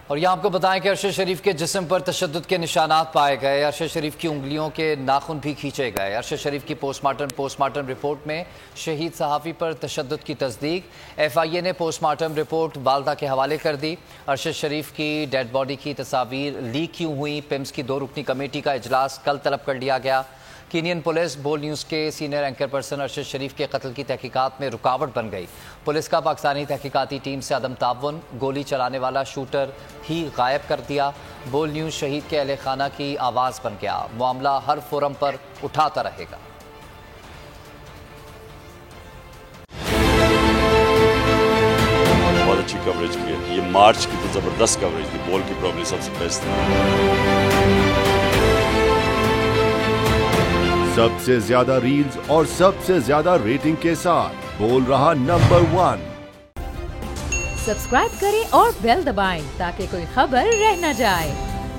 और यहाँ आपको बताएं कि अरशद शरीफ के जिस्म पर तशद्दुद के निशानात पाए गए। अरशद शरीफ की उंगलियों के नाखून भी खींचे गए। अरशद शरीफ की पोस्टमार्टम रिपोर्ट में शहीद सहाफ़ी पर तशद्दुद की तस्दीक। FIA ने पोस्टमार्टम रिपोर्ट वालदा के हवाले कर दी। अरशद शरीफ की डेड बॉडी की तस्वीर लीक क्यों हुई? पिम्स की 2 रुकनी कमेटी का इजलास कल तलब कर लिया गया। कीनियन पुलिस बोल न्यूज़ के सीनियर एंकर पर्सन अरशद शरीफ के कत्ल की तहकीकात में रुकावट बन गई। पुलिस का पाकिस्तानी तहकीकाती टीम से अदम ताउन, गोली चलाने वाला शूटर ही गायब कर दिया। बोल न्यूज़ शहीद के अहले खाना की आवाज़ बन गया। मामला हर फोरम पर उठाता रहेगा। बहुत अच्छी कवरेज की है। ये मार्च की तो ज़बरदस्त कवरेज थी। बॉल की प्रॉब्लम सबसे बेस्ट थी। सबसे ज्यादा रील्स और सबसे ज्यादा रेटिंग के साथ बोल रहा नंबर 1। सब्सक्राइब करें और बेल दबाएं ताकि कोई खबर रह न जाए।